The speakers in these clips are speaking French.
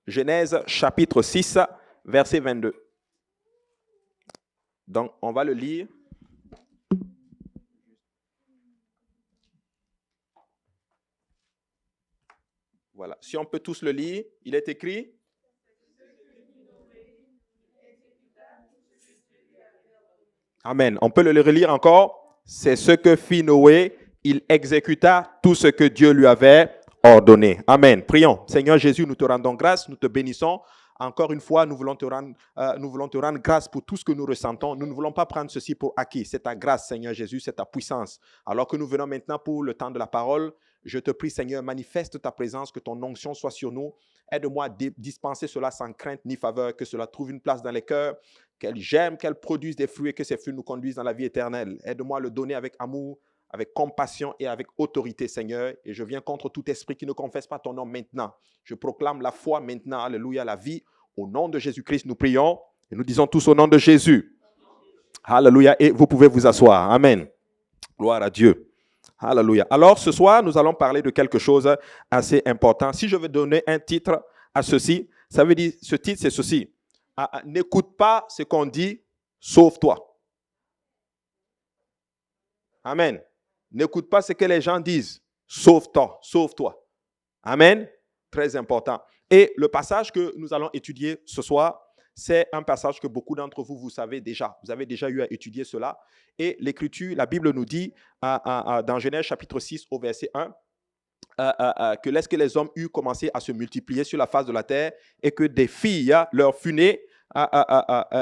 Genèse chapitre 6, verset 22. Donc, on va le lire. Voilà. Si on peut tous le lire, il est écrit. Amen. On peut le relire encore. C'est ce que fit Noé. Il exécuta tout ce que Dieu lui avait ordonné. Amen. Prions. Seigneur Jésus, nous te rendons grâce, nous te bénissons. Encore une fois, nous voulons te rendre grâce pour tout ce que nous ressentons. Nous ne voulons pas prendre ceci pour acquis. C'est ta grâce, Seigneur Jésus, c'est ta puissance. Alors que nous venons maintenant pour le temps de la parole, je te prie, Seigneur, manifeste ta présence, que ton onction soit sur nous. Aide-moi à dispenser cela sans crainte ni faveur, que cela trouve une place dans les cœurs, qu'elle germe, qu'elle produise des fruits et que ces fruits nous conduisent dans la vie éternelle. Aide-moi à le donner avec amour, avec compassion et avec autorité, Seigneur. Et je viens contre tout esprit qui ne confesse pas ton nom maintenant. Je proclame la foi maintenant, alléluia, la vie. Au nom de Jésus-Christ, nous prions et nous disons tous au nom de Jésus. Alléluia. Et vous pouvez vous asseoir. Amen. Gloire à Dieu. Alléluia. Alors, ce soir, nous allons parler de quelque chose assez important. Si je veux donner un titre à ceci, ça veut dire, ce titre, c'est ceci. N'écoute pas ce qu'on dit, sauve-toi. Amen. N'écoute pas ce que les gens disent, sauve-toi, sauve-toi. Amen. Très important. Et le passage que nous allons étudier ce soir, c'est un passage que beaucoup d'entre vous, vous savez déjà. Vous avez déjà eu à étudier cela. Et l'Écriture, la Bible nous dit, dans Genèse chapitre 6 au verset 1, que lorsque les hommes eurent commencé à se multiplier sur la face de la terre et que des filles leur furent nées,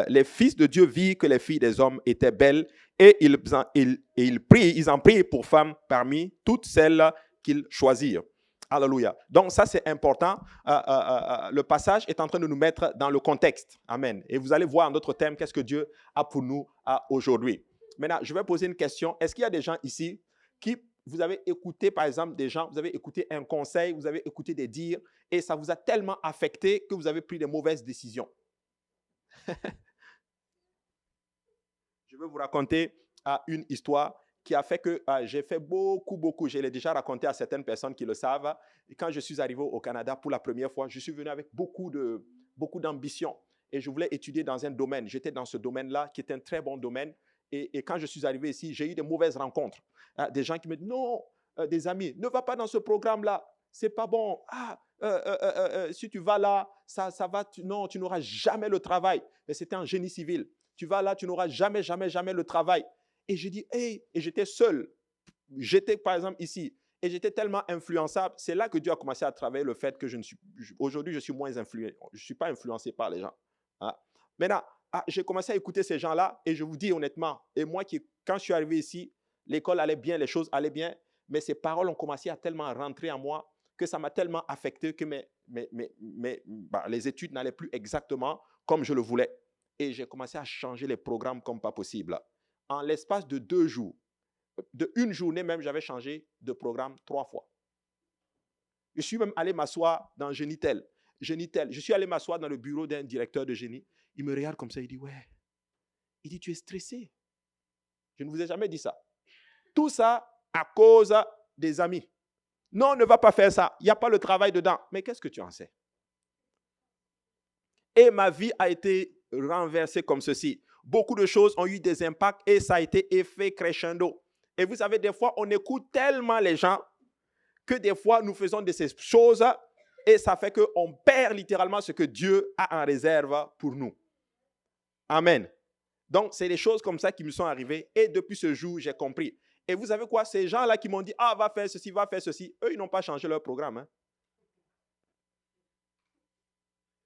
les fils de Dieu virent que les filles des hommes étaient belles et ils en prirent pour femmes parmi toutes celles qu'ils choisirent. Alléluia. Donc ça c'est important. Le passage est en train de nous mettre dans le contexte. Amen. Et vous allez voir en d'autres termes qu'est-ce que Dieu a pour nous aujourd'hui. Maintenant, je vais poser une question. Est-ce qu'il y a des gens ici qui, vous avez écouté par exemple des gens, vous avez écouté un conseil, vous avez écouté des dires et ça vous a tellement affecté que vous avez pris des mauvaises décisions? Je vais vous raconter une histoire qui a fait que j'ai fait beaucoup. Je l'ai déjà raconté à certaines personnes qui le savent. Et quand je suis arrivé au Canada pour la première fois, je suis venu avec beaucoup d'ambition. Et je voulais étudier dans un domaine. J'étais dans ce domaine-là qui est un très bon domaine. Et quand je suis arrivé ici, j'ai eu de mauvaises rencontres. Des gens qui me disent, non, des amis, ne va pas dans ce programme-là. C'est pas bon. Si tu vas là, ça va. Non, tu n'auras jamais le travail. Mais c'était en génie civil. Tu vas là, tu n'auras jamais le travail. Et j'ai dit, hey, et j'étais seul. J'étais par exemple ici. Et j'étais tellement influençable. C'est là que Dieu a commencé à travailler le fait que aujourd'hui, je suis moins influent. Je ne suis pas influencé par les gens. Hein? Maintenant, j'ai commencé à écouter ces gens-là et je vous dis honnêtement, et moi, quand je suis arrivé ici, l'école allait bien, les choses allaient bien, mais ces paroles ont commencé à tellement rentrer en moi que ça m'a tellement affecté que les études n'allaient plus exactement comme je le voulais. Et j'ai commencé à changer les programmes comme pas possible. En l'espace de 2 jours, de une journée même, j'avais changé de programme 3 fois. Je suis même allé m'asseoir dans Génitel. Je suis allé m'asseoir dans le bureau d'un directeur de génie. Il me regarde comme ça, il dit, ouais. Il dit, tu es stressé. Je ne vous ai jamais dit ça. Tout ça à cause des amis. Non, ne va pas faire ça. Il n'y a pas le travail dedans. Mais qu'est-ce que tu en sais? Et ma vie a été renversée comme ceci. Beaucoup de choses ont eu des impacts et ça a été effet crescendo. Et vous savez, des fois, on écoute tellement les gens que des fois, nous faisons de ces choses et ça fait qu'on perd littéralement ce que Dieu a en réserve pour nous. Amen. Donc, c'est des choses comme ça qui me sont arrivées et depuis ce jour, j'ai compris. Et vous savez quoi? Ces gens-là qui m'ont dit, va faire ceci, eux, ils n'ont pas changé leur programme. Hein.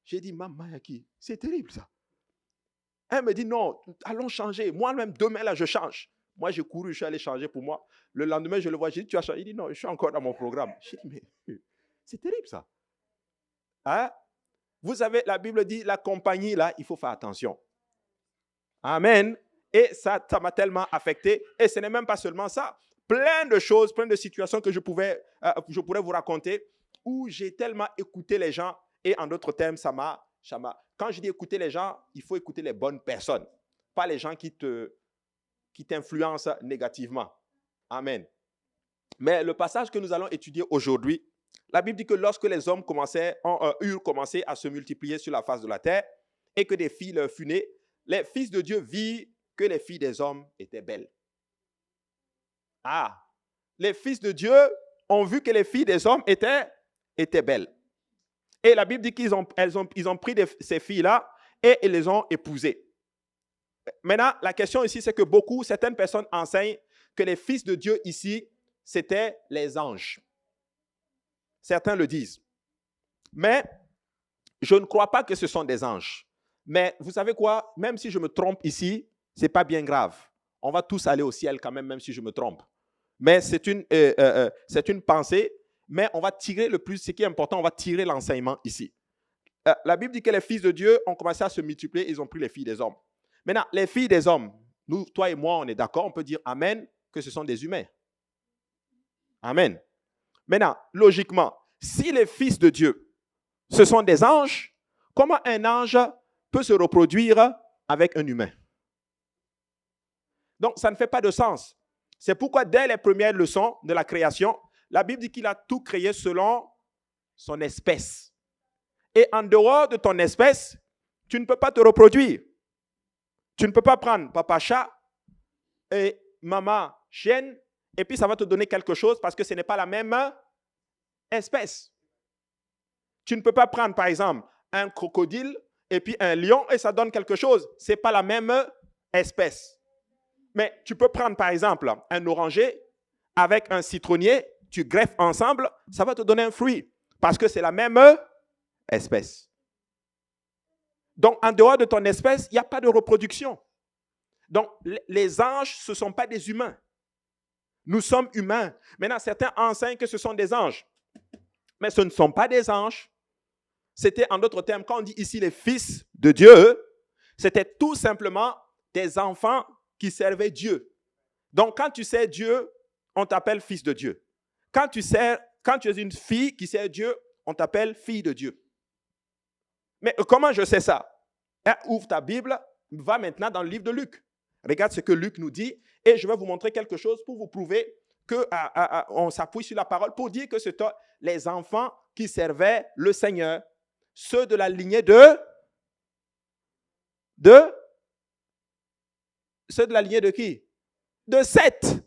J'ai dit, maman, c'est terrible ça. Elle me dit, non, allons changer. Moi-même, demain, là, je change. Moi, j'ai couru, je suis allé changer pour moi. Le lendemain, je le vois, j'ai dit, tu as changé? Il dit, non, je suis encore dans mon programme. J'ai dit, mais c'est terrible ça. Hein? Vous savez, la Bible dit, la compagnie, là, il faut faire attention. Amen. Et ça m'a tellement affecté. Et ce n'est même pas seulement ça. Plein de choses, plein de situations que je pourrais vous raconter où j'ai tellement écouté les gens. Et en d'autres termes, quand je dis écouter les gens, il faut écouter les bonnes personnes. Pas les gens qui t'influencent négativement. Amen. Mais le passage que nous allons étudier aujourd'hui, La Bible dit que lorsque les hommes eurent commencé à se multiplier sur la face de la terre et que des filles leur furent nées, les fils de Dieu virent que les filles des hommes étaient belles. Ah, les fils de Dieu ont vu que les filles des hommes étaient belles. Et la Bible dit qu'ils ont pris ces filles-là et ils les ont épousées. Maintenant, la question ici, c'est que certaines personnes enseignent que les fils de Dieu ici, c'était les anges. Certains le disent. Mais je ne crois pas que ce sont des anges. Mais vous savez quoi? Même si je me trompe ici, ce n'est pas bien grave. On va tous aller au ciel quand même si je me trompe. Mais c'est une pensée. Mais on va tirer ce qui est important, on va tirer l'enseignement ici. La Bible dit que les fils de Dieu ont commencé à se multiplier, ils ont pris les filles des hommes. Maintenant, les filles des hommes, nous, toi et moi, on est d'accord, on peut dire amen, que ce sont des humains. Amen. Maintenant, logiquement, si les fils de Dieu, ce sont des anges, comment un ange peut se reproduire avec un humain? Donc, ça ne fait pas de sens. C'est pourquoi, dès les premières leçons de la création, la Bible dit qu'il a tout créé selon son espèce. Et en dehors de ton espèce, tu ne peux pas te reproduire. Tu ne peux pas prendre papa chat et maman chienne, et puis ça va te donner quelque chose parce que ce n'est pas la même espèce. Tu ne peux pas prendre, par exemple, un crocodile et puis un lion et ça donne quelque chose. Ce n'est pas la même espèce. Mais tu peux prendre, par exemple, un oranger avec un citronnier, tu greffes ensemble, ça va te donner un fruit parce que c'est la même espèce. Donc, en dehors de ton espèce, il n'y a pas de reproduction. Donc, les anges, ce ne sont pas des humains. Nous sommes humains. Maintenant, certains enseignent que ce sont des anges. Mais ce ne sont pas des anges. C'était, en d'autres termes, quand on dit ici les fils de Dieu, c'était tout simplement des enfants qui servaient Dieu. Donc, quand tu sers Dieu, on t'appelle fils de Dieu. Quand tu es une fille qui sert Dieu, on t'appelle fille de Dieu. Mais comment je sais ça? Ouvre ta Bible, va maintenant dans le livre de Luc. Regarde ce que Luc nous dit et je vais vous montrer quelque chose pour vous prouver qu'on s'appuie sur la parole pour dire que c'est les enfants qui servaient le Seigneur, ceux de la lignée ceux de la lignée de qui? De Seth.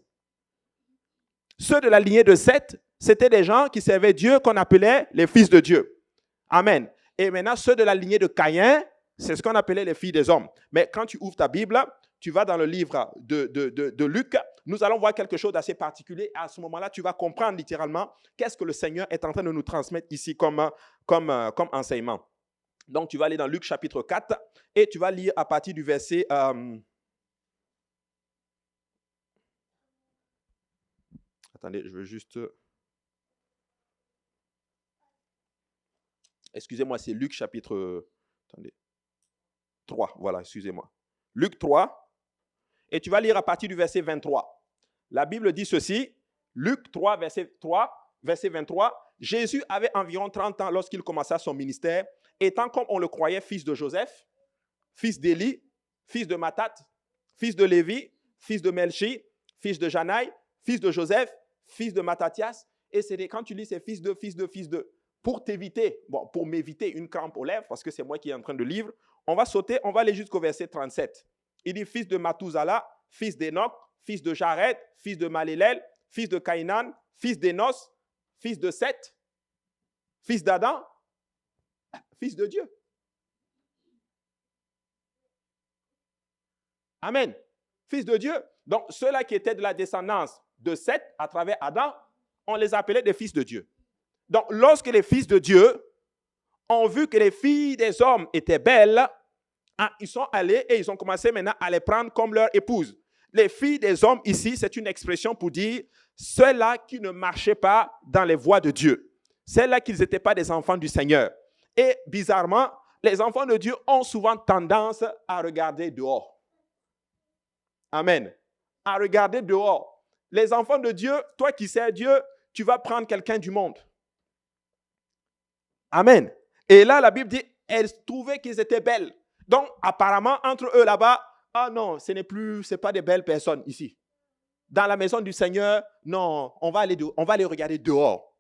Ceux de la lignée de Seth, c'était des gens qui servaient Dieu qu'on appelait les fils de Dieu. Amen. Et maintenant, ceux de la lignée de Caïn, c'est ce qu'on appelait les filles des hommes. Mais quand tu ouvres ta Bible, tu vas dans le livre de Luc, nous allons voir quelque chose d'assez particulier. À ce moment-là, tu vas comprendre littéralement qu'est-ce que le Seigneur est en train de nous transmettre ici comme enseignement. Donc, tu vas aller dans Luc chapitre 4 et tu vas lire à partir du verset... Attendez, je veux juste... Excusez-moi, c'est Luc chapitre... Attendez. 3, voilà, excusez-moi. Luc 3, et tu vas lire à partir du verset 23. La Bible dit ceci, Luc 3, verset 23, Jésus avait environ 30 ans lorsqu'il commença son ministère, étant comme on le croyait fils de Joseph, fils d'Élie, fils de Mathat, fils de Lévi, fils de Melchi, fils de Janaï, fils de Joseph, fils de Matthias, et c'est quand tu lis ces fils de, pour m'éviter une crampe aux lèvres, parce que c'est moi qui est en train de lire, on va aller jusqu'au verset 37. Il dit fils de Mathusala, fils d'Enoch, fils de Jared, fils de Malélel, fils de Caïnan, fils d'Énos, fils de Seth, fils d'Adam, fils de Dieu. Amen. Fils de Dieu. Donc, ceux-là qui étaient de la descendance de Seth à travers Adam, on les appelait des fils de Dieu. Donc, lorsque les fils de Dieu ont vu que les filles des hommes étaient belles, ils sont allés et ils ont commencé maintenant à les prendre comme leur épouse. Les filles des hommes ici, c'est une expression pour dire ceux-là qui ne marchaient pas dans les voies de Dieu. Ceux-là qui n'étaient pas des enfants du Seigneur. Et bizarrement, les enfants de Dieu ont souvent tendance à regarder dehors. Amen. À regarder dehors. Les enfants de Dieu, toi qui sers Dieu, tu vas prendre quelqu'un du monde. Amen. Et là, la Bible dit, elle trouvait qu'ils étaient belles. Donc, apparemment, entre eux là-bas, ah non, ce n'est pas des belles personnes ici. Dans la maison du Seigneur, non, on va aller regarder dehors.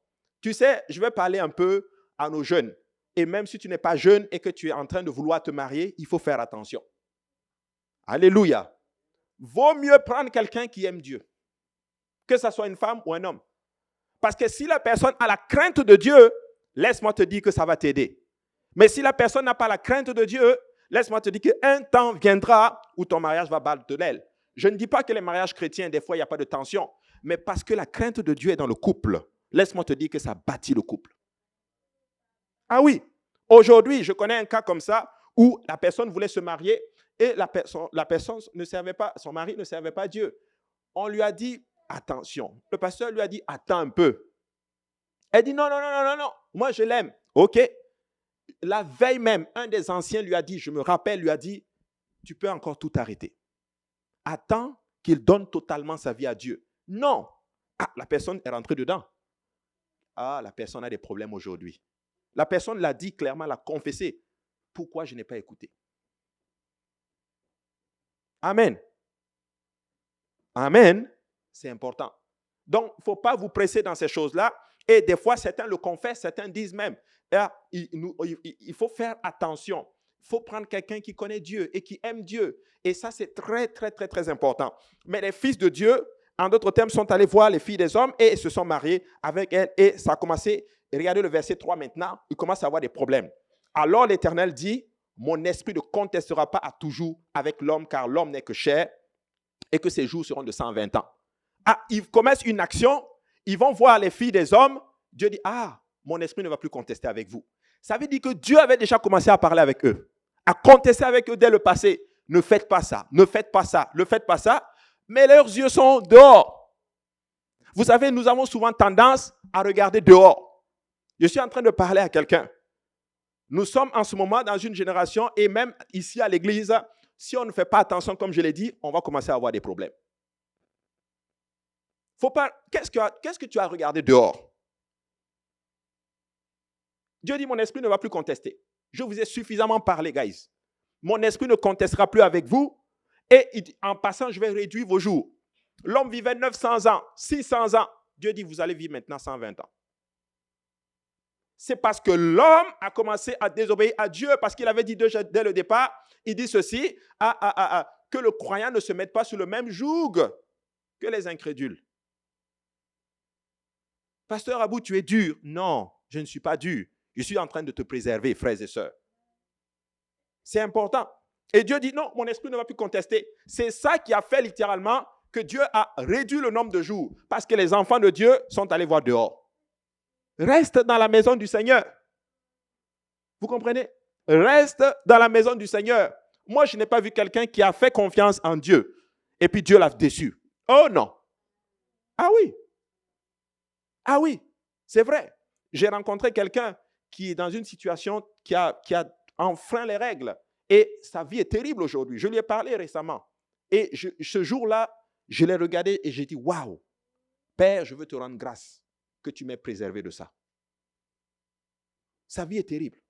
Tu sais, je vais parler un peu à nos jeunes. Et même si tu n'es pas jeune et que tu es en train de vouloir te marier, il faut faire attention. Alléluia. Vaut mieux prendre quelqu'un qui aime Dieu, que ce soit une femme ou un homme. Parce que si la personne a la crainte de Dieu, laisse-moi te dire que ça va t'aider. Mais si la personne n'a pas la crainte de Dieu, laisse-moi te dire qu'un temps viendra où ton mariage va battre de l'aile. Je ne dis pas que les mariages chrétiens, des fois, il n'y a pas de tension. Mais parce que la crainte de Dieu est dans le couple, laisse-moi te dire que ça bâtit le couple. Ah oui, aujourd'hui, je connais un cas comme ça où la personne voulait se marier et la personne ne servait pas, son mari ne servait pas Dieu. On lui a dit, attention. Le pasteur lui a dit, attends un peu. Elle dit, non, non, non, non, non, non, moi je l'aime. OK. La veille même, un des anciens lui a dit, je me rappelle, lui a dit, tu peux encore tout arrêter. Attends qu'il donne totalement sa vie à Dieu. Non. Ah, la personne est rentrée dedans. Ah, la personne a des problèmes aujourd'hui. La personne l'a dit clairement, l'a confessé. Pourquoi je n'ai pas écouté? Amen. Amen. C'est important. Donc, il ne faut pas vous presser dans ces choses-là. Et des fois, certains le confessent, certains disent même, il faut faire attention. Il faut prendre quelqu'un qui connaît Dieu et qui aime Dieu. Et ça, c'est très, très, très, très important. Mais les fils de Dieu, en d'autres termes, sont allés voir les filles des hommes et se sont mariés avec elles. Et ça a commencé, regardez le verset 3 maintenant, il commence à avoir des problèmes. Alors l'Éternel dit, mon esprit ne contestera pas à toujours avec l'homme, car l'homme n'est que chair et que ses jours seront de 120 ans. Ah, ils commencent une action, ils vont voir les filles des hommes. Dieu dit, ah, mon esprit ne va plus contester avec vous. Ça veut dire que Dieu avait déjà commencé à parler avec eux, à contester avec eux dès le passé. Ne faites pas ça, ne faites pas ça, ne faites pas ça. Mais leurs yeux sont dehors. Vous savez, nous avons souvent tendance à regarder dehors. Je suis en train de parler à quelqu'un. Nous sommes en ce moment dans une génération, et même ici à l'église, si on ne fait pas attention, comme je l'ai dit, on va commencer à avoir des problèmes. Faut pas. Qu'est-ce que tu as regardé dehors? Dieu dit, mon esprit ne va plus contester. Je vous ai suffisamment parlé, guys. Mon esprit ne contestera plus avec vous. Et en passant, je vais réduire vos jours. L'homme vivait 900 ans, 600 ans. Dieu dit, vous allez vivre maintenant 120 ans. C'est parce que l'homme a commencé à désobéir à Dieu, parce qu'il avait dit dès le départ, il dit ceci, que le croyant ne se mette pas sur le même joug que les incrédules. Pasteur Abou, tu es dur. Non, je ne suis pas dur. Je suis en train de te préserver, frères et sœurs. C'est important. Et Dieu dit, non, mon esprit ne va plus contester. C'est ça qui a fait littéralement que Dieu a réduit le nombre de jours, parce que les enfants de Dieu sont allés voir dehors. Reste dans la maison du Seigneur. Vous comprenez? Reste dans la maison du Seigneur. Moi, je n'ai pas vu quelqu'un qui a fait confiance en Dieu et puis Dieu l'a déçu. Oh non. Ah oui. Ah oui, c'est vrai. J'ai rencontré quelqu'un qui est dans une situation qui a enfreint les règles. Et sa vie est terrible aujourd'hui. Je lui ai parlé récemment. Et ce jour-là, je l'ai regardé et j'ai dit, waouh, Père, je veux te rendre grâce que tu m'aies préservé de ça. Sa vie est terrible.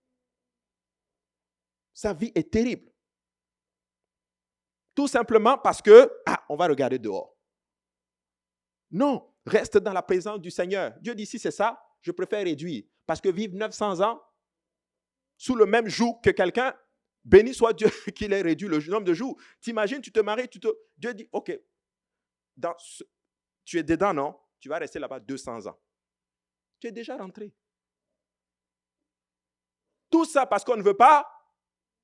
Sa vie est terrible. Tout simplement parce que, on va regarder dehors. Non, reste dans la présence du Seigneur. Dieu dit, si c'est ça, je préfère réduire. Parce que vivre 900 ans sous le même joug que quelqu'un, béni soit Dieu qu'il ait réduit le nombre de jours. T'imagines, tu te maries, Dieu dit, ok, tu es dedans, non? Tu vas rester là-bas 200 ans. Tu es déjà rentré. Tout ça parce qu'on ne veut pas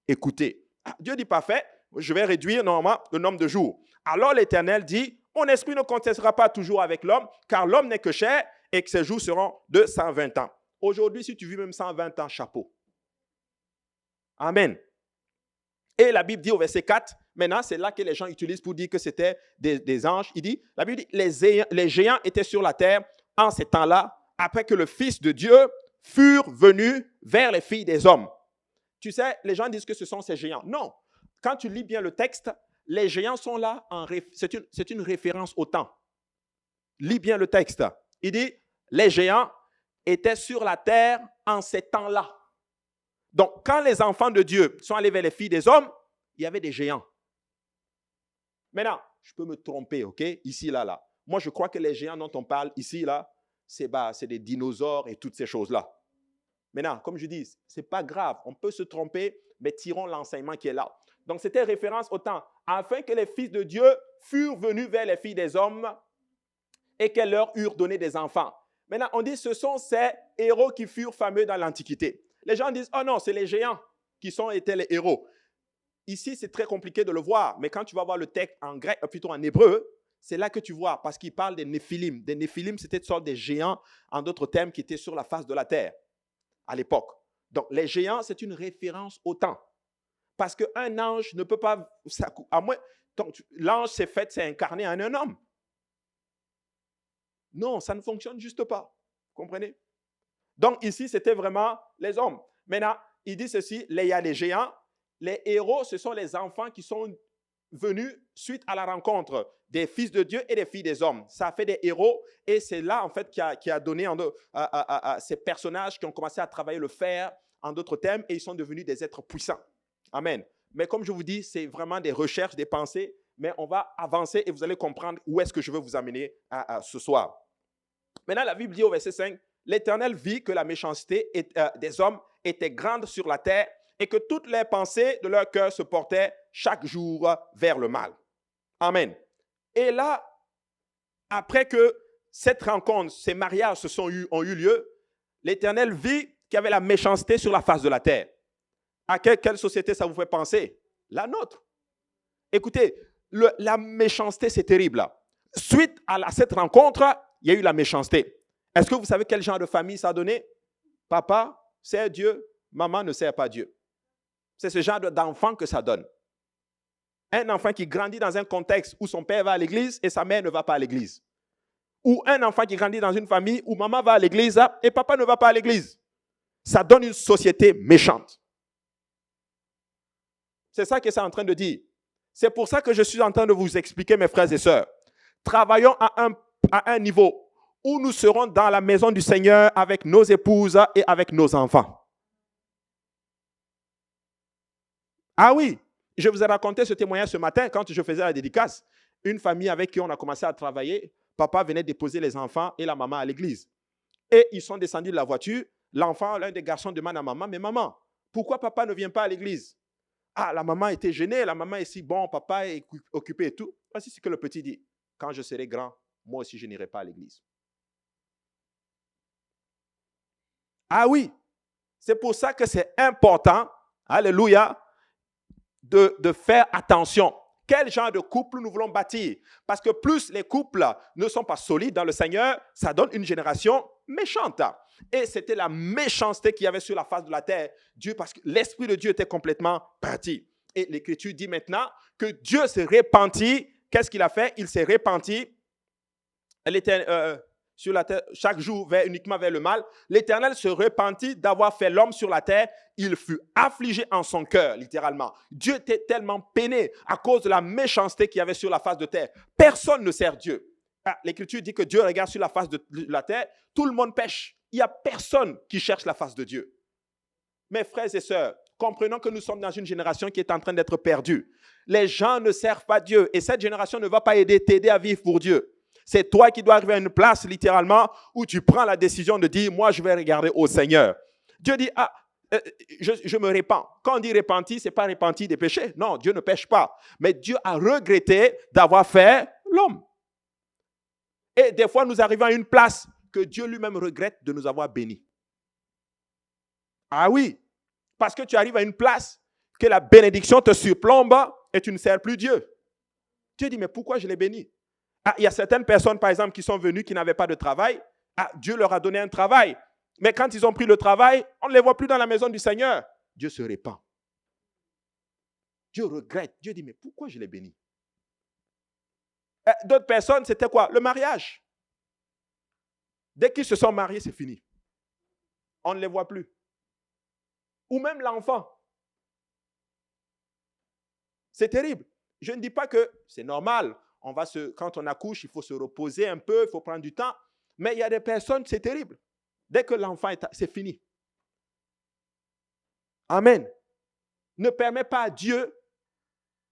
écouter. Dieu dit, parfait, je vais réduire normalement le nombre de jours. Alors l'Éternel dit, mon esprit ne contestera pas toujours avec l'homme, car l'homme n'est que chair et que ses jours seront de 120 ans. Aujourd'hui, si tu vis même 120 ans, chapeau. Amen. Et la Bible dit au verset 4, maintenant c'est là que les gens utilisent pour dire que c'était des anges. Il dit, la Bible dit, les géants étaient sur la terre en ces temps-là, après que le Fils de Dieu furent venus vers les filles des hommes. Tu sais, les gens disent que ce sont ces géants. Non. Quand tu lis bien le texte, les géants sont là, c'est une référence au temps. Lis bien le texte. Il dit, les géants étaient sur la terre en ces temps-là. Donc, quand les enfants de Dieu sont allés vers les filles des hommes, il y avait des géants. Maintenant, je peux me tromper, ok? Ici, là. Moi, je crois que les géants dont on parle ici, là, c'est des dinosaures et toutes ces choses-là. Maintenant, comme je dis, ce n'est pas grave. On peut se tromper, mais tirons l'enseignement qui est là. Donc, c'était référence au temps. Afin que les fils de Dieu furent venus vers les filles des hommes et qu'elles leur eurent donné des enfants. Maintenant, on dit ce sont ces héros qui furent fameux dans l'Antiquité. Les gens disent, oh non, c'est les géants qui étaient les héros. Ici, c'est très compliqué de le voir, mais quand tu vas voir le texte en grec, plutôt en hébreu, c'est là que tu vois, parce qu'il parle des Néphilim. Des Néphilim, c'était une sorte de géants, en d'autres termes, qui étaient sur la face de la terre à l'époque. Donc, les géants, c'est une référence au temps. Parce qu'un ange ne peut pas, à moins, l'ange c'est incarné en un homme. Non, ça ne fonctionne juste pas. Vous comprenez? Donc, ici, c'était vraiment les hommes. Maintenant, il dit ceci, il y a les géants. Les héros, ce sont les enfants qui sont venus suite à la rencontre des fils de Dieu et des filles des hommes. Ça a fait des héros et c'est là, en fait, qui a donné à ces personnages qui ont commencé à travailler le fer, en d'autres termes, et ils sont devenus des êtres puissants. Amen. Mais comme je vous dis, c'est vraiment des recherches, des pensées, mais on va avancer et vous allez comprendre où est-ce que je veux vous amener ce soir. Maintenant, la Bible dit au verset 5, « L'Éternel vit que la méchanceté des hommes était grande sur la terre et que toutes les pensées de leur cœur se portaient chaque jour vers le mal. » Amen. Et là, après que cette rencontre, ces mariages ont eu lieu, l'Éternel vit qu'il y avait la méchanceté sur la face de la terre. À quelle société ça vous fait penser? La nôtre. Écoutez, la méchanceté, c'est terrible. Suite à cette rencontre, il y a eu la méchanceté. Est-ce que vous savez quel genre de famille ça a donné? Papa sert Dieu, maman ne sert pas Dieu. C'est ce genre d'enfant que ça donne. Un enfant qui grandit dans un contexte où son père va à l'église et sa mère ne va pas à l'église. Ou un enfant qui grandit dans une famille où maman va à l'église et papa ne va pas à l'église. Ça donne une société méchante. C'est ça que c'est en train de dire. C'est pour ça que je suis en train de vous expliquer, mes frères et sœurs. Travaillons à un niveau où nous serons dans la maison du Seigneur avec nos épouses et avec nos enfants. Ah oui, je vous ai raconté ce témoignage ce matin quand je faisais la dédicace. Une famille avec qui on a commencé à travailler, papa venait déposer les enfants et la maman à l'église. Et ils sont descendus de la voiture. L'enfant, l'un des garçons demande à maman, « Mais maman, pourquoi papa ne vient pas à l'église ?» Ah, la maman était gênée, la maman est si bon, papa est occupé et tout. Voici ce que le petit dit. « Quand je serai grand, moi aussi je n'irai pas à l'église. » Ah oui, c'est pour ça que c'est important, alléluia, de faire attention. Quel genre de couple nous voulons bâtir? Parce que plus les couples ne sont pas solides dans le Seigneur, ça donne une génération méchante. Et c'était la méchanceté qu'il y avait sur la face de la terre. Dieu, parce que l'Esprit de Dieu était complètement parti. Et l'Écriture dit maintenant que Dieu s'est repenti. Qu'est-ce qu'il a fait? Il s'est repenti. Elle était sur la terre chaque jour uniquement vers le mal. L'Éternel se repentit d'avoir fait l'homme sur la terre. Il fut affligé en son cœur, littéralement. Dieu était tellement peiné à cause de la méchanceté qu'il y avait sur la face de terre. Personne ne sert Dieu. L'Écriture dit que Dieu regarde sur la face de la terre. Tout le monde pêche. Il n'y a personne qui cherche la face de Dieu. Mes frères et sœurs, comprenons que nous sommes dans une génération qui est en train d'être perdue. Les gens ne servent pas Dieu et cette génération ne va pas t'aider à vivre pour Dieu. C'est toi qui dois arriver à une place, littéralement, où tu prends la décision de dire, moi, je vais regarder au Seigneur. Dieu dit, je me répands. Quand on dit repenti, ce n'est pas repenti des péchés. Non, Dieu ne pêche pas. Mais Dieu a regretté d'avoir fait l'homme. Et des fois, nous arrivons à une place que Dieu lui-même regrette de nous avoir bénis. Ah oui, parce que tu arrives à une place que la bénédiction te surplombe et tu ne sers plus Dieu. Dieu dit, mais pourquoi je l'ai béni? Il y a certaines personnes, par exemple, qui sont venues, qui n'avaient pas de travail. Dieu leur a donné un travail. Mais quand ils ont pris le travail, on ne les voit plus dans la maison du Seigneur. Dieu se répand. Dieu regrette. Dieu dit, mais pourquoi je l'ai béni? D'autres personnes, c'était quoi? Le mariage. Dès qu'ils se sont mariés, c'est fini. On ne les voit plus. Ou même l'enfant. C'est terrible. Je ne dis pas que c'est normal. Quand on accouche, il faut se reposer un peu, il faut prendre du temps. Mais il y a des personnes, c'est terrible. Dès que l'enfant c'est fini. Amen. Ne permets pas à Dieu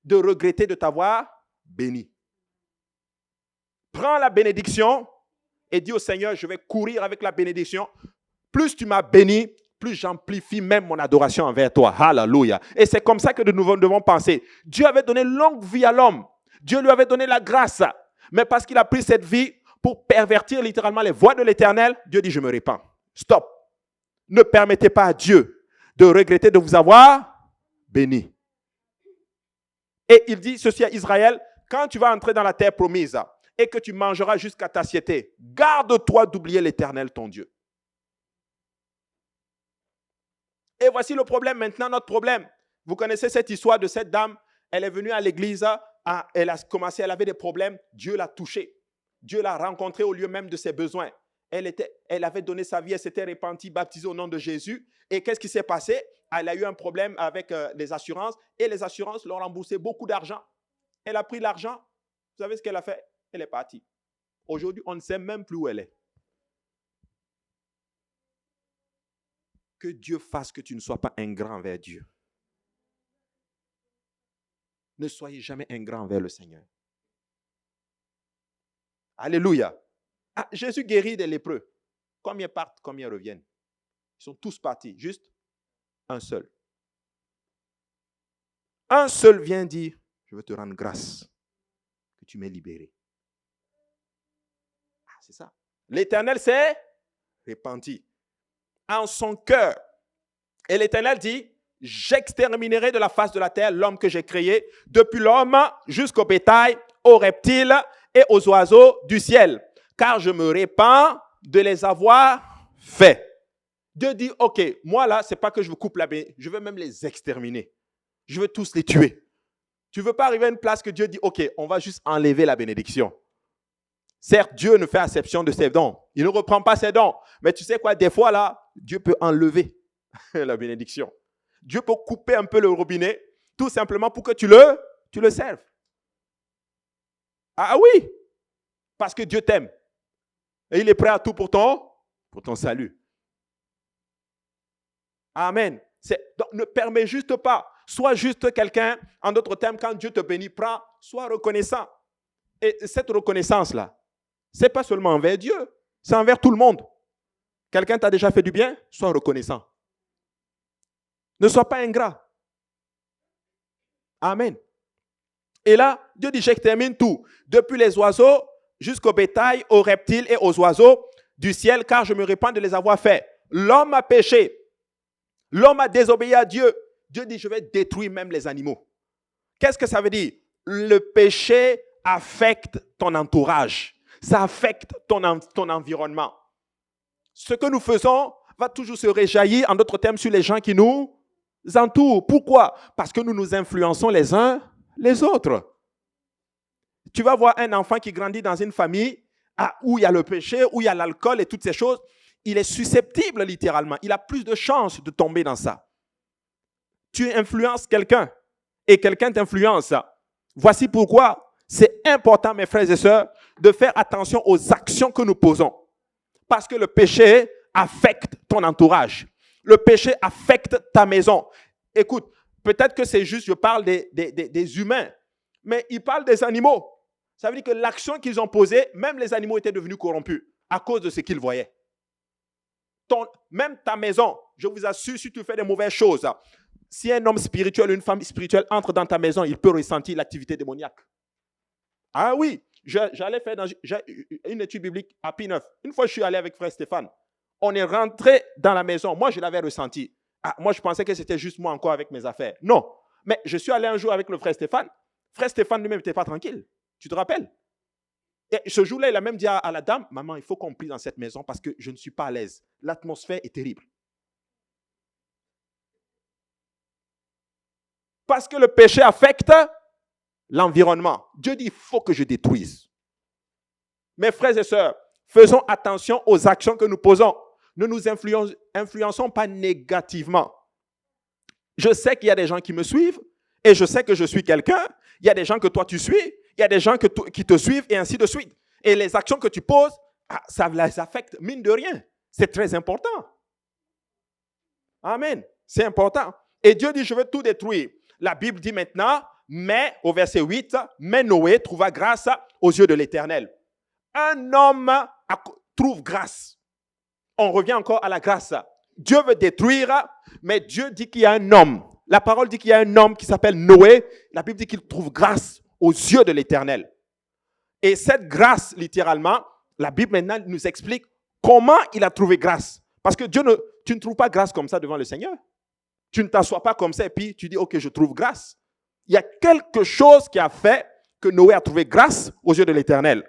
de regretter de t'avoir béni. Prends la bénédiction et dis au Seigneur, je vais courir avec la bénédiction. Plus tu m'as béni, plus j'amplifie même mon adoration envers toi. Alléluia. Et c'est comme ça que nous devons penser. Dieu avait donné longue vie à l'homme. Dieu lui avait donné la grâce. Mais parce qu'il a pris cette vie pour pervertir littéralement les voies de l'Éternel, Dieu dit, je me répands. Stop. Ne permettez pas à Dieu de regretter de vous avoir béni. Et il dit ceci à Israël, quand tu vas entrer dans la terre promise et que tu mangeras jusqu'à ta satiété, garde-toi d'oublier l'Éternel ton Dieu. Et voici le problème maintenant, notre problème. Vous connaissez cette histoire de cette dame, elle est venue à l'église, elle avait des problèmes, Dieu l'a touchée. Dieu l'a rencontrée au lieu même de ses besoins. Elle avait donné sa vie, elle s'était repentie, baptisée au nom de Jésus. Et qu'est-ce qui s'est passé? Elle a eu un problème avec les assurances et les assurances l'ont remboursé beaucoup d'argent. Elle a pris l'argent. Vous savez ce qu'elle a fait? Elle est partie. Aujourd'hui, on ne sait même plus où elle est. Que Dieu fasse que tu ne sois pas ingrat envers Dieu. Ne soyez jamais ingrat envers le Seigneur. Alléluia. Ah, Jésus guérit des lépreux. Combien partent, combien reviennent? Ils sont tous partis, juste un seul. Un seul vient dire, je veux te rendre grâce que tu m'aies libéré. Ah, c'est ça. L'Éternel s'est repenti en son cœur. Et l'Éternel dit, j'exterminerai de la face de la terre l'homme que j'ai créé, depuis l'homme jusqu'au bétail, aux reptiles et aux oiseaux du ciel, car je me répands de les avoir faits. Dieu dit, ok, moi là, c'est pas que je veux couper la bénédiction, je veux même les exterminer. Je veux tous les tuer. Tu ne veux pas arriver à une place que Dieu dit, ok, on va juste enlever la bénédiction. Certes, Dieu ne fait exception de ses dons. Il ne reprend pas ses dons. Mais tu sais quoi, des fois là, Dieu peut enlever la bénédiction. Dieu peut couper un peu le robinet, tout simplement pour que tu le serves. Ah oui, parce que Dieu t'aime. Et il est prêt à tout pour ton salut. Amen. Donc, ne permets juste pas. Sois juste quelqu'un, en d'autres termes, quand Dieu te bénit, sois reconnaissant. Et cette reconnaissance-là, ce n'est pas seulement envers Dieu, c'est envers tout le monde. Quelqu'un t'a déjà fait du bien, sois reconnaissant. Ne sois pas ingrat. Amen. Et là, Dieu dit, j'extermine tout, depuis les oiseaux jusqu'au bétail, aux reptiles et aux oiseaux du ciel, car je me répands de les avoir faits. L'homme a péché. L'homme a désobéi à Dieu. Dieu dit, je vais détruire même les animaux. Qu'est-ce que ça veut dire? Le péché affecte ton entourage. Ça affecte ton environnement. Ce que nous faisons va toujours se réjaillir, en d'autres termes, sur les gens qui nous entourent. Pourquoi? Parce que nous nous influençons les uns les autres. Tu vas voir un enfant qui grandit dans une famille où il y a le péché, où il y a l'alcool et toutes ces choses. Il est susceptible littéralement. Il a plus de chances de tomber dans ça. Tu influences quelqu'un et quelqu'un t'influence. Voici pourquoi c'est important, mes frères et sœurs, de faire attention aux actions que nous posons. Parce que le péché affecte ton entourage. Le péché affecte ta maison. Écoute, peut-être que c'est juste, je parle des humains, mais il parle des animaux. Ça veut dire que l'action qu'ils ont posée, même les animaux étaient devenus corrompus à cause de ce qu'ils voyaient. Même ta maison, je vous assure, si tu fais des mauvaises choses, si un homme spirituel ou une femme spirituelle entre dans ta maison, il peut ressentir l'activité démoniaque. Ah oui, j'allais faire une étude biblique à P9. Une fois, je suis allé avec frère Stéphane. On est rentré dans la maison. Moi, je l'avais ressenti. Moi, je pensais que c'était juste moi encore avec mes affaires. Non. Mais je suis allé un jour avec le frère Stéphane. Frère Stéphane lui-même n'était pas tranquille. Tu te rappelles? Et ce jour-là, il a même dit à la dame, maman, il faut qu'on prie dans cette maison parce que je ne suis pas à l'aise. L'atmosphère est terrible. Parce que le péché affecte l'environnement. Dieu dit, il faut que je détruise. Mes frères et sœurs, faisons attention aux actions que nous posons. Ne nous influençons pas négativement. Je sais qu'il y a des gens qui me suivent et je sais que je suis quelqu'un. Il y a des gens que toi tu suis. Il y a des gens qui te suivent et ainsi de suite. Et les actions que tu poses, ça les affecte mine de rien. C'est très important. Amen. C'est important. Et Dieu dit, je vais tout détruire. La Bible dit maintenant, mais au verset 8, mais Noé trouva grâce aux yeux de l'Éternel. Un homme trouve grâce. On revient encore à la grâce. Dieu veut détruire, mais Dieu dit qu'il y a un homme. La parole dit qu'il y a un homme qui s'appelle Noé. La Bible dit qu'il trouve grâce aux yeux de l'Éternel. Et cette grâce, littéralement, la Bible maintenant nous explique comment il a trouvé grâce. Parce que tu ne trouves pas grâce comme ça devant le Seigneur. Tu ne t'assois pas comme ça et puis tu dis, ok, je trouve grâce. Il y a quelque chose qui a fait que Noé a trouvé grâce aux yeux de l'Éternel.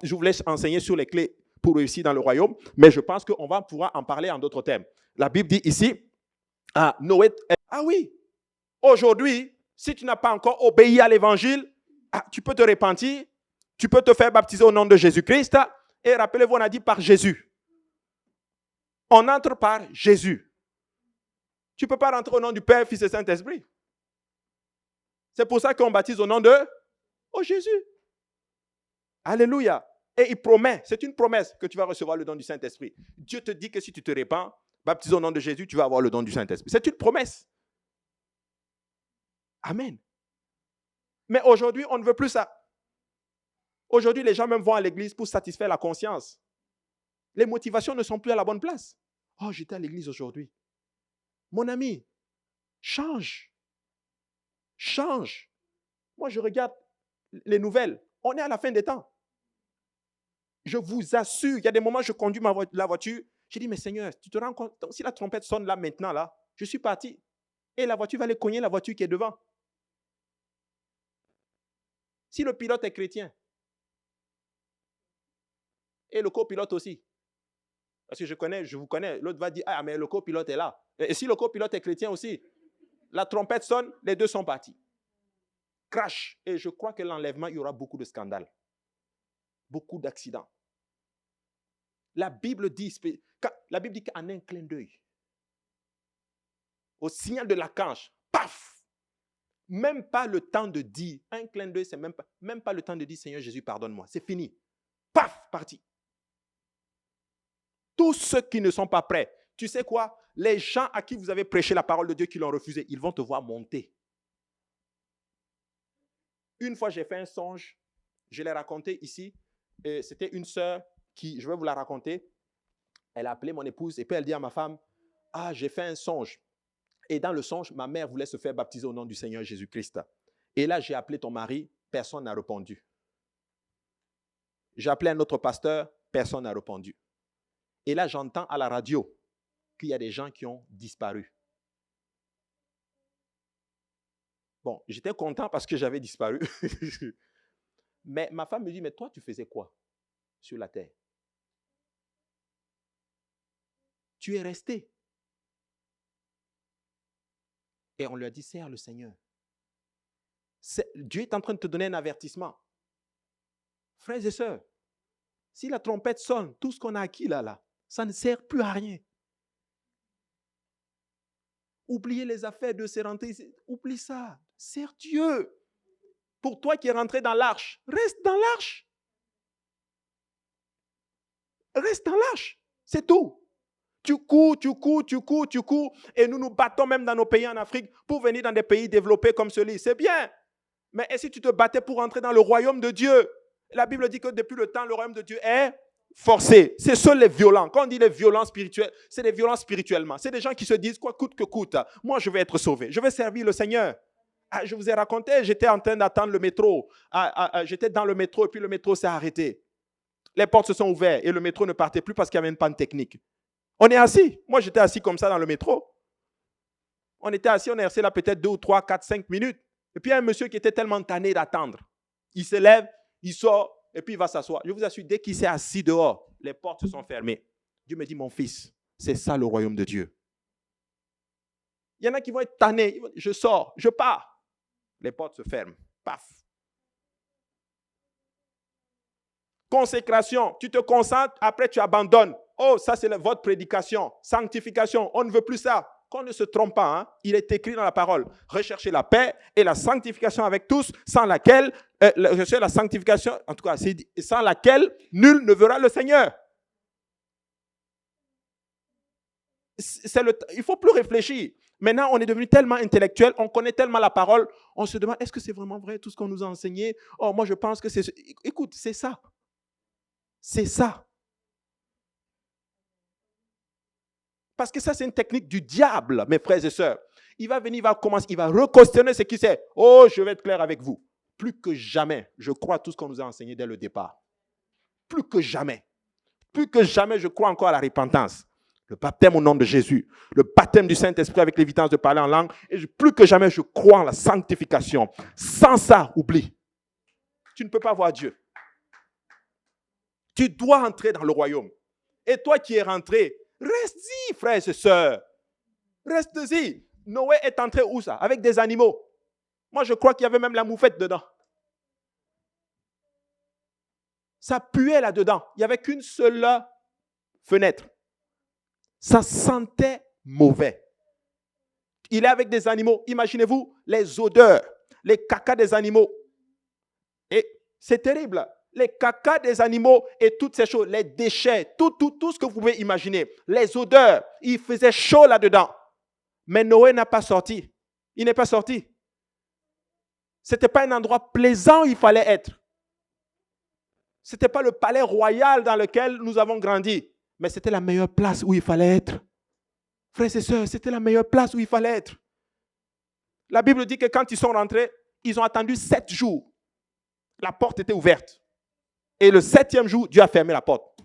Je vous laisse enseigner sur les clés pour réussir dans le royaume, mais je pense qu'on va pouvoir en parler en d'autres thèmes. La Bible dit ici, Noé, oui, aujourd'hui, si tu n'as pas encore obéi à l'évangile, tu peux te repentir, tu peux te faire baptiser au nom de Jésus-Christ, et rappelez-vous, on a dit par Jésus. On entre par Jésus. Tu ne peux pas rentrer au nom du Père, Fils et Saint-Esprit. C'est pour ça qu'on baptise au nom de Jésus. Alléluia. Et il promet, c'est une promesse que tu vas recevoir le don du Saint-Esprit. Dieu te dit que si tu te répands, baptisé au nom de Jésus, tu vas avoir le don du Saint-Esprit. C'est une promesse. Amen. Mais aujourd'hui, on ne veut plus ça. Aujourd'hui, les gens même vont à l'église pour satisfaire la conscience. Les motivations ne sont plus à la bonne place. Oh, j'étais à l'église aujourd'hui. Mon ami, change. Change. Moi, je regarde les nouvelles. On est à la fin des temps. Je vous assure, il y a des moments où je conduis la voiture. Je dis, mais Seigneur, tu te rends compte, si la trompette sonne là maintenant, là, je suis parti. Et la voiture va aller cogner la voiture qui est devant. Si le pilote est chrétien, et le copilote aussi, parce que je vous connais, l'autre va dire, mais le copilote est là. Et si le copilote est chrétien aussi, la trompette sonne, les deux sont partis. Crash. Et je crois que l'enlèvement, il y aura beaucoup de scandales. Beaucoup d'accidents. La Bible dit qu'en un clin d'œil, au signal de l'archange, paf! Même pas le temps de dire, un clin d'œil, c'est même pas le temps de dire, Seigneur Jésus, pardonne-moi. C'est fini. Paf! Parti. Tous ceux qui ne sont pas prêts, tu sais quoi? Les gens à qui vous avez prêché la parole de Dieu qui l'ont refusé, ils vont te voir monter. Une fois, j'ai fait un songe, je l'ai raconté ici, et c'était une sœur qui, je vais vous la raconter, elle a appelé mon épouse et puis elle dit à ma femme, j'ai fait un songe. Et dans le songe, ma mère voulait se faire baptiser au nom du Seigneur Jésus-Christ. Et là, j'ai appelé ton mari, personne n'a répondu. J'ai appelé un autre pasteur, personne n'a répondu. Et là, j'entends à la radio qu'il y a des gens qui ont disparu. Bon, j'étais content parce que j'avais disparu. Mais ma femme me dit, mais toi, tu faisais quoi sur la terre? Tu es resté. Et on lui a dit, sers le Seigneur. Dieu est en train de te donner un avertissement. Frères et sœurs, si la trompette sonne, tout ce qu'on a acquis là, ça ne sert plus à rien. Oubliez les affaires de se rentrer ici. Oublie ça. Sers Dieu. Pour toi qui es rentré dans l'arche, reste dans l'arche. Reste dans l'arche. C'est tout. Tu cours. Et nous nous battons même dans nos pays en Afrique pour venir dans des pays développés comme celui-ci. C'est bien. Mais et si tu te battais pour entrer dans le royaume de Dieu? La Bible dit que depuis le temps, le royaume de Dieu est forcé. C'est seuls les violents. Quand on dit les violents spirituels, c'est des violents spirituellement. C'est des gens qui se disent, quoi coûte que coûte, moi je vais être sauvé. Je vais servir le Seigneur. Je vous ai raconté, j'étais en train d'attendre le métro. J'étais dans le métro et puis le métro s'est arrêté. Les portes se sont ouvertes et le métro ne partait plus parce qu'il y avait une panne technique. On est assis. Moi, j'étais assis comme ça dans le métro. On était assis, on est resté là peut-être 2 ou 3, 4, 5 minutes. Et puis, il y a un monsieur qui était tellement tanné d'attendre. Il se lève, il sort, et puis il va s'asseoir. Je vous assure, dès qu'il s'est assis dehors, les portes se sont fermées. Dieu me dit, mon fils, c'est ça le royaume de Dieu. Il y en a qui vont être tannés. Je sors, je pars. Les portes se ferment. Paf. Consécration, tu te concentres, après tu abandonnes. Oh, ça c'est votre prédication. Sanctification, on ne veut plus ça. Qu'on ne se trompe pas, hein? Il est écrit dans la parole. Recherchez la paix et la sanctification avec tous, sans laquelle, la sanctification, en tout cas, sans laquelle nul ne verra le Seigneur. Il ne faut plus réfléchir. Maintenant, on est devenu tellement intellectuel, on connaît tellement la parole, on se demande, est-ce que c'est vraiment vrai tout ce qu'on nous a enseigné? Oh, moi je pense que c'est... Écoute, c'est ça. C'est ça. Parce que ça, c'est une technique du diable, mes frères et sœurs. Il va venir, il va commencer, il va recautionner ce qui c'est. Oh, je vais être clair avec vous. Plus que jamais, je crois à tout ce qu'on nous a enseigné dès le départ. Plus que jamais, je crois encore à la repentance. Le baptême au nom de Jésus, le baptême du Saint-Esprit avec l'évidence de parler en langue. Et plus que jamais, je crois en la sanctification. Sans ça, oublie. Tu ne peux pas voir Dieu. Tu dois entrer dans le royaume. Et toi qui es rentré, reste-y, frères et sœurs. Reste-y. Noé est entré où ça? Avec des animaux. Moi, je crois qu'il y avait même la moufette dedans. Ça puait là-dedans. Il n'y avait qu'une seule fenêtre. Ça sentait mauvais. Il est avec des animaux. Imaginez-vous les odeurs, les cacas des animaux. Et c'est terrible. Les cacas des animaux et toutes ces choses, les déchets, tout ce que vous pouvez imaginer. Les odeurs, il faisait chaud là-dedans. Mais Noé n'a pas sorti. Il n'est pas sorti. Ce n'était pas un endroit plaisant où il fallait être. Ce n'était pas le palais royal dans lequel nous avons grandi. Mais c'était la meilleure place où il fallait être. Frères et sœurs, c'était la meilleure place où il fallait être. La Bible dit que quand ils sont rentrés, ils ont attendu 7 jours. La porte était ouverte. Et le 7e jour, Dieu a fermé la porte.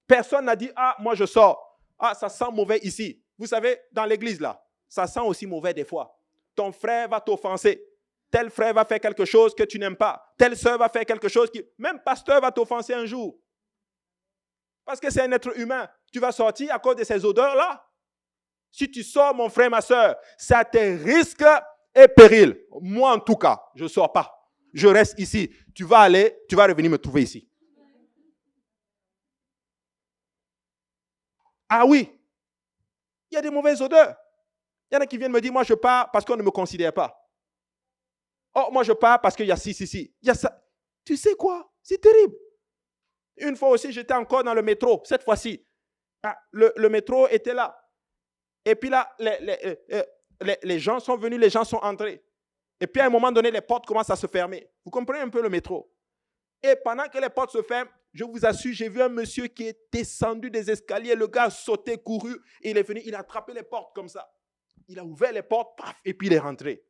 Personne n'a dit, ah, moi je sors. Ah, ça sent mauvais ici. Vous savez, dans l'église là, ça sent aussi mauvais des fois. Ton frère va t'offenser. Tel frère va faire quelque chose que tu n'aimes pas. Telle sœur va faire quelque chose qui... Même pasteur va t'offenser un jour. Parce que c'est un être humain. Tu vas sortir à cause de ces odeurs-là. Si tu sors, mon frère, ma sœur, c'est à tes risques et périls. Moi, en tout cas, je ne sors pas. Je reste ici. Tu vas revenir me trouver ici. Ah oui, il y a des mauvaises odeurs. Il y en a qui viennent me dire, moi je pars parce qu'on ne me considère pas. Oh, moi je pars parce qu'il y a ci. Il y a ça. Tu sais quoi? C'est terrible. Une fois aussi, j'étais encore dans le métro. Cette fois-ci, le métro était là. Et puis là, les gens sont venus, les gens sont entrés. Et puis à un moment donné, les portes commencent à se fermer. Vous comprenez un peu le métro? Et pendant que les portes se ferment, je vous assure, j'ai vu un monsieur qui est descendu des escaliers. Le gars a sauté, couru. Et il est venu, il a attrapé les portes comme ça. Il a ouvert les portes, paf, et puis il est rentré.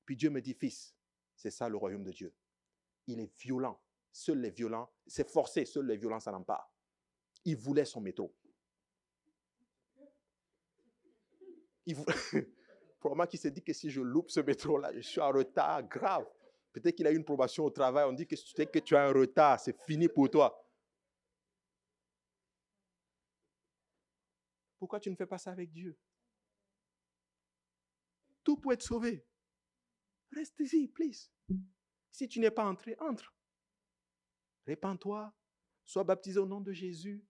Puis Dieu me dit, fils, c'est ça le royaume de Dieu. Il est violent. Seuls les violents, c'est forcé, seuls les violents s'en emparent. Il voulait son métro. Probablement qu'il s'est dit que si je loupe ce métro-là, je suis en retard grave. Peut-être qu'il a eu une promotion au travail. On dit que dès que tu as un retard, c'est fini pour toi. Pourquoi tu ne fais pas ça avec Dieu? Tout peut être sauvé. Reste ici, please. Si tu n'es pas entré, entre. Répands-toi. Sois baptisé au nom de Jésus.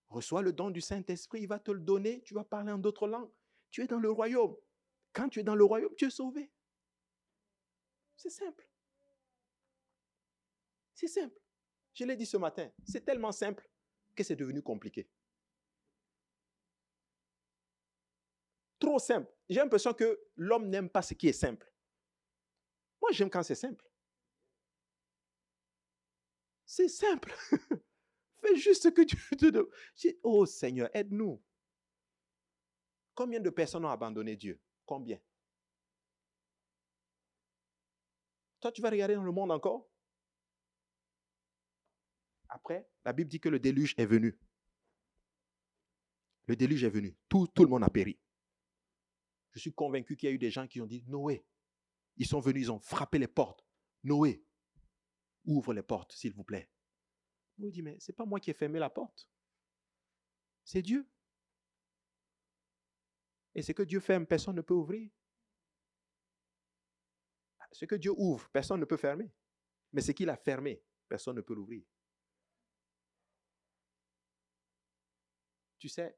Reçois le don du Saint-Esprit. Il va te le donner. Tu vas parler en d'autres langues. Tu es dans le royaume. Quand tu es dans le royaume, tu es sauvé. C'est simple. C'est simple. Je l'ai dit ce matin. C'est tellement simple que c'est devenu compliqué. Trop simple. J'ai l'impression que l'homme n'aime pas ce qui est simple. Moi, j'aime quand c'est simple. C'est simple. Fais juste ce que Dieu te demande. Oh Seigneur, aide-nous. Combien de personnes ont abandonné Dieu? Combien? Toi, tu vas regarder dans le monde encore? Après, la Bible dit que le déluge est venu. Le déluge est venu. Tout le monde a péri. Je suis convaincu qu'il y a eu des gens qui ont dit, Noé, ils sont venus, ils ont frappé les portes. Noé, ouvre les portes, s'il vous plaît. Noé dit, mais ce n'est pas moi qui ai fermé la porte. C'est Dieu. Et ce que Dieu ferme, personne ne peut ouvrir. Ce que Dieu ouvre, personne ne peut fermer. Mais ce qu'il a fermé, personne ne peut l'ouvrir. Tu sais,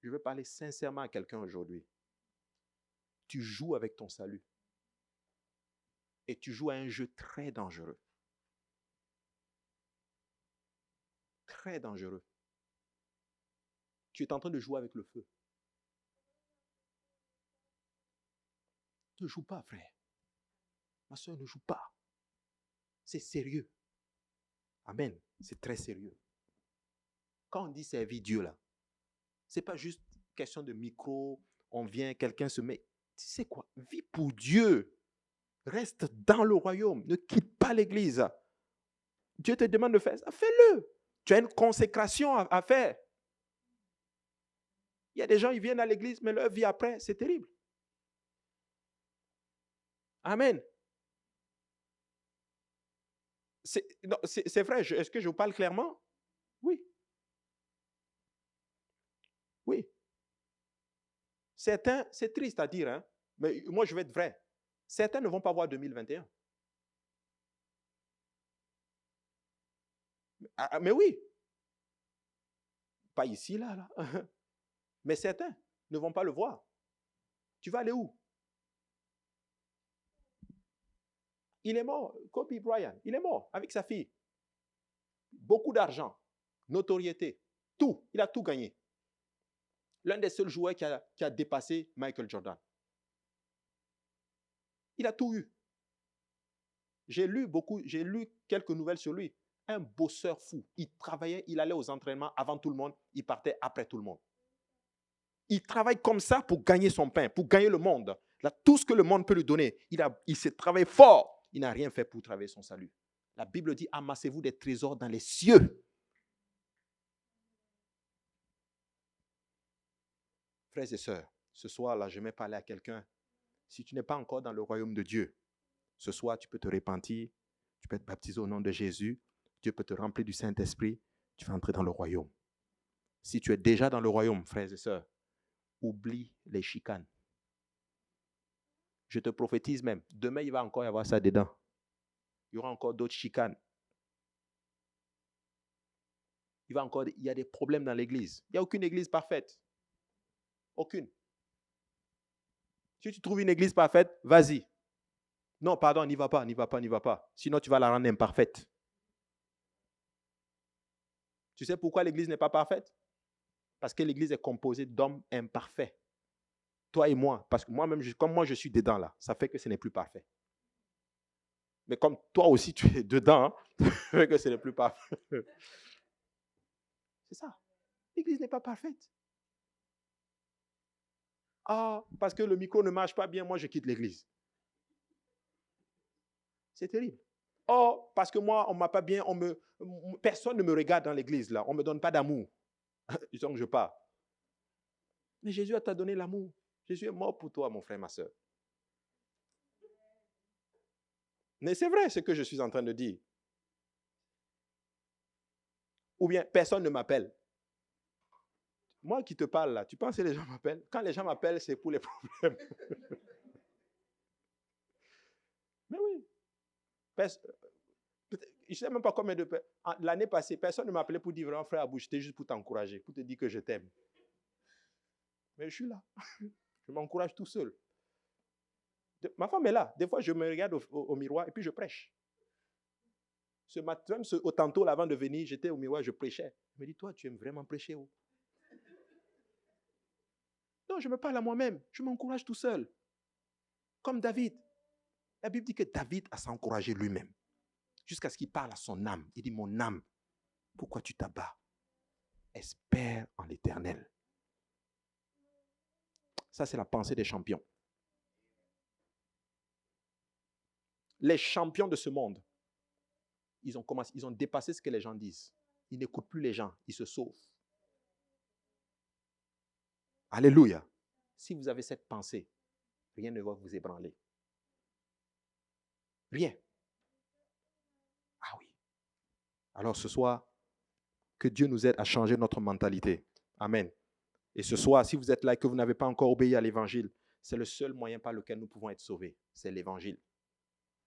je veux parler sincèrement à quelqu'un aujourd'hui. Tu joues avec ton salut. Et tu joues à un jeu très dangereux. Très dangereux. Tu es en train de jouer avec le feu. Ne joue pas, frère. Ma soeur, ne joue pas. C'est sérieux. Amen. C'est très sérieux. Quand on dit servir Dieu, là, Ce n'est pas juste question de micro, on vient, quelqu'un se met. Tu sais quoi? Vis pour Dieu. Reste dans le royaume. Ne quitte pas l'église. Dieu te demande de faire ça. Fais-le. Tu as une consécration à faire. Il y a des gens, ils viennent à l'église, mais leur vie après, c'est terrible. Amen. C'est vrai. Est-ce que je vous parle clairement? Oui. Oui. Certains, c'est triste à dire, hein, mais moi, je vais être vrai. Certains ne vont pas voir 2021. Mais oui. Pas ici, là. Mais certains ne vont pas le voir. Tu vas aller où? Il est mort, Kobe Bryant. Il est mort avec sa fille. Beaucoup d'argent, notoriété, tout. Il a tout gagné. L'un des seuls joueurs qui a dépassé Michael Jordan. Il a tout eu. J'ai lu quelques nouvelles sur lui. Un bosseur fou. Il travaillait, il allait aux entraînements avant tout le monde, il partait après tout le monde. Il travaille comme ça pour gagner son pain, pour gagner le monde. Là, tout ce que le monde peut lui donner, il s'est travaillé fort. Il n'a rien fait pour travailler son salut. La Bible dit, amassez-vous des trésors dans les cieux. Frères et sœurs, ce soir-là, je vais parler à quelqu'un. Si tu n'es pas encore dans le royaume de Dieu, ce soir, tu peux te repentir, tu peux être baptisé au nom de Jésus, Dieu peut te remplir du Saint-Esprit, tu vas entrer dans le royaume. Si tu es déjà dans le royaume, frères et sœurs, oublie les chicanes. Je te prophétise même, demain, il va encore y avoir ça dedans. Il y aura encore d'autres chicanes. Il y a des problèmes dans l'église. Il n'y a aucune église parfaite. Aucune. Si tu trouves une église parfaite, vas-y. Non, pardon, n'y va pas, n'y va pas, n'y va pas. Sinon, tu vas la rendre imparfaite. Tu sais pourquoi l'église n'est pas parfaite? Parce que l'église est composée d'hommes imparfaits. Toi et moi, parce que moi-même, comme moi je suis dedans là, ça fait que ce n'est plus parfait. Mais comme toi aussi tu es dedans, ça fait que ce n'est plus parfait. C'est ça. L'église n'est pas parfaite. Ah, parce que le micro ne marche pas bien, moi je quitte l'église. C'est terrible. Oh, parce que moi, on ne m'a pas bien, personne ne me regarde dans l'église là, on ne me donne pas d'amour. Donc je pars. Mais Jésus t'a donné l'amour. Jésus est mort pour toi, mon frère, ma soeur. Mais c'est vrai ce que je suis en train de dire. Ou bien, personne ne m'appelle. Moi qui te parle là, tu penses que les gens m'appellent? Quand les gens m'appellent, c'est pour les problèmes. Mais oui. Je ne sais même pas combien de... L'année passée, personne ne m'appelait pour dire vraiment, frère Abou, j'étais juste pour t'encourager, pour te dire que je t'aime. Mais je suis là. Je m'encourage tout seul. Ma femme est là. Des fois, je me regarde au miroir et puis je prêche. Ce matin, même au tantôt, avant de venir, j'étais au miroir, je prêchais. Je me dis, toi, tu aimes vraiment prêcher où? Non, je me parle à moi-même. Je m'encourage tout seul. Comme David. La Bible dit que David a s'encouragé lui-même. Jusqu'à ce qu'il parle à son âme. Il dit, mon âme, pourquoi tu t'abats? Espère en l'Éternel. Ça, c'est la pensée des champions. Les champions de ce monde, ils ont dépassé ce que les gens disent. Ils n'écoutent plus les gens, ils se sauvent. Alléluia. Si vous avez cette pensée, rien ne va vous ébranler. Rien. Ah oui. Alors ce soir, que Dieu nous aide à changer notre mentalité. Amen. Et ce soir, si vous êtes là et que vous n'avez pas encore obéi à l'évangile, c'est le seul moyen par lequel nous pouvons être sauvés. C'est l'évangile.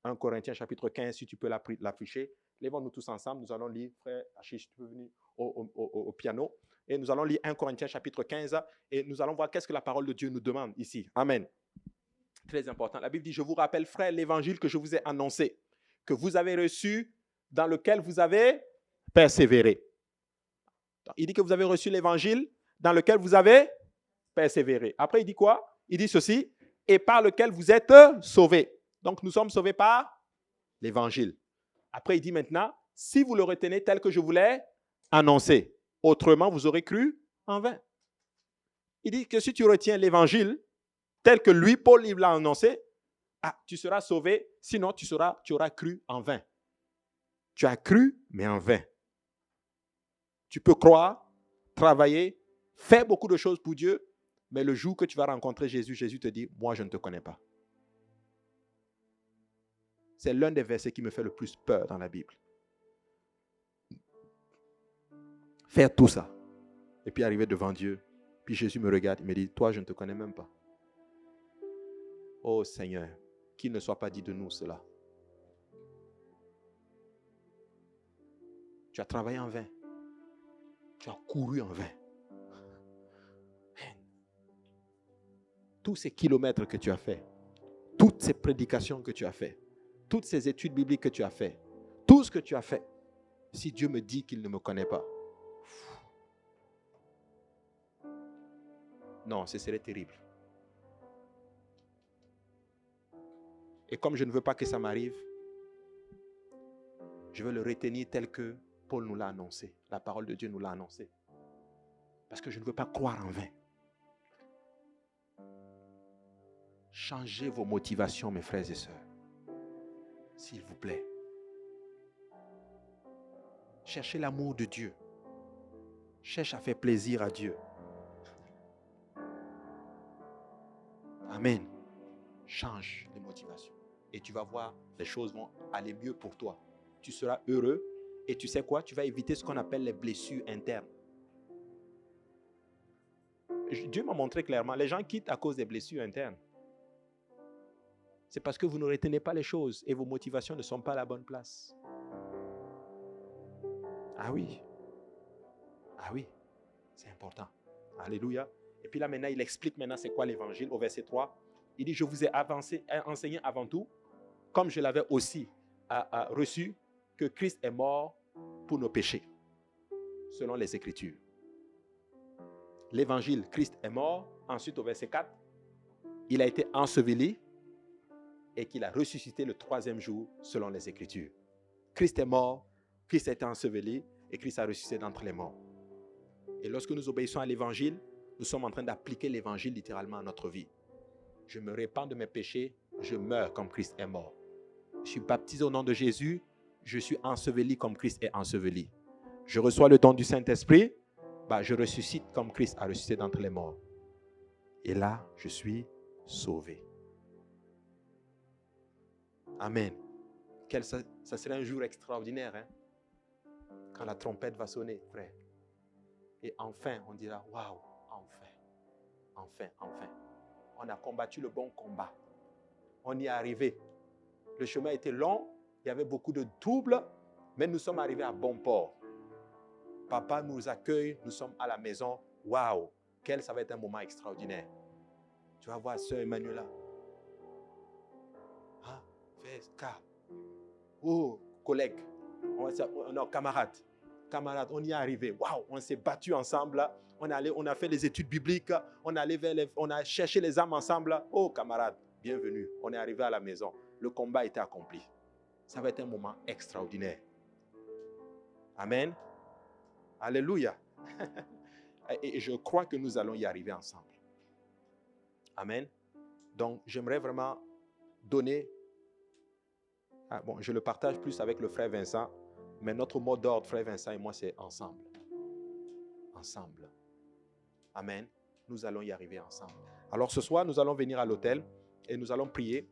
1 Corinthiens chapitre 15, si tu peux l'afficher. Lèvons-nous tous ensemble. Nous allons lire, frère Achille, si tu peux venir au piano. Et nous allons lire 1 Corinthiens chapitre 15 et nous allons voir qu'est-ce que la parole de Dieu nous demande ici. Amen. Très important. La Bible dit, je vous rappelle, frère, l'évangile que je vous ai annoncé, que vous avez reçu, dans lequel vous avez persévéré. Il dit que vous avez reçu l'évangile dans lequel vous avez persévéré. Après, il dit quoi? Il dit ceci, et par lequel vous êtes sauvés. Donc, nous sommes sauvés par l'évangile. Après, il dit maintenant, si vous le retenez tel que je vous l'ai annoncé, autrement, vous aurez cru en vain. Il dit que si tu retiens l'évangile tel que lui, Paul, il l'a annoncé, tu seras sauvé, sinon tu auras cru en vain. Tu as cru, mais en vain. Tu peux croire, travailler, faire beaucoup de choses pour Dieu, mais le jour que tu vas rencontrer Jésus, Jésus te dit, moi je ne te connais pas. C'est l'un des versets qui me fait le plus peur dans la Bible. Faire tout ça, et puis arriver devant Dieu, puis Jésus me regarde, il me dit, toi je ne te connais même pas. Oh Seigneur, qu'il ne soit pas dit de nous cela. Tu as travaillé en vain. Tu as couru en vain. Tous ces kilomètres que tu as fait, toutes ces prédications que tu as fait, toutes ces études bibliques que tu as fait, tout ce que tu as fait, si Dieu me dit qu'il ne me connaît pas, non, ce serait terrible. Et comme je ne veux pas que ça m'arrive, je veux le retenir tel que Paul nous l'a annoncé. La parole de Dieu nous l'a annoncé. Parce que je ne veux pas croire en vain. Changez vos motivations, mes frères et sœurs. S'il vous plaît. Cherchez l'amour de Dieu. Cherche à faire plaisir à Dieu. Amen. Change les motivations. Et tu vas voir, les choses vont aller mieux pour toi. Tu seras heureux. Et tu sais quoi? Tu vas éviter ce qu'on appelle les blessures internes. Dieu m'a montré clairement, les gens quittent à cause des blessures internes. C'est parce que vous ne retenez pas les choses et vos motivations ne sont pas à la bonne place. Ah oui. Ah oui. C'est important. Alléluia. Et puis là maintenant, il explique maintenant c'est quoi l'évangile au verset 3. Il dit, je vous ai enseigné avant tout, comme je l'avais aussi reçu, que Christ est mort pour nos péchés, selon les Écritures. L'évangile, Christ est mort. Ensuite, au verset 4, il a été enseveli et qu'il a ressuscité le 3e jour, selon les Écritures. Christ est mort, Christ a été enseveli et Christ a ressuscité d'entre les morts. Et lorsque nous obéissons à l'évangile, nous sommes en train d'appliquer l'évangile littéralement à notre vie. Je me répands de mes péchés, je meurs comme Christ est mort. Je suis baptisé au nom de Jésus, je suis enseveli comme Christ est enseveli. Je reçois le don du Saint-Esprit, je ressuscite comme Christ a ressuscité d'entre les morts. Et là, je suis sauvé. Amen. Ça serait un jour extraordinaire, hein? Quand la trompette va sonner, frère. Et enfin, on dira, waouh, enfin. On a combattu le bon combat. On y est arrivé. Le chemin était long, il y avait beaucoup de troubles, mais nous sommes arrivés à bon port. Papa nous accueille, nous sommes à la maison. Waouh, ça va être un moment extraordinaire. Tu vas voir sœur Emmanuela. Fais cas. Oh, collègue. Non, camarade, on y est arrivé. Waouh, on s'est battu ensemble. On a fait les études bibliques. On a cherché les âmes ensemble. Oh, camarade, bienvenue. On est arrivé à la maison. Le combat a été accompli. Ça va être un moment extraordinaire. Amen. Alléluia. Et je crois que nous allons y arriver ensemble. Amen. Donc, j'aimerais vraiment donner... je le partage plus avec le frère Vincent, mais notre mot d'ordre, frère Vincent et moi, c'est ensemble. Ensemble. Amen. Nous allons y arriver ensemble. Alors, ce soir, nous allons venir à l'autel et nous allons prier.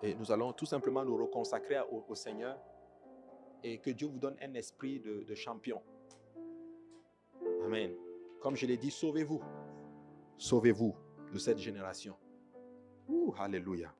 Et nous allons tout simplement nous reconsacrer au Seigneur et que Dieu vous donne un esprit de champion. Amen. Comme je l'ai dit, sauvez-vous. Sauvez-vous de cette génération. Alléluia.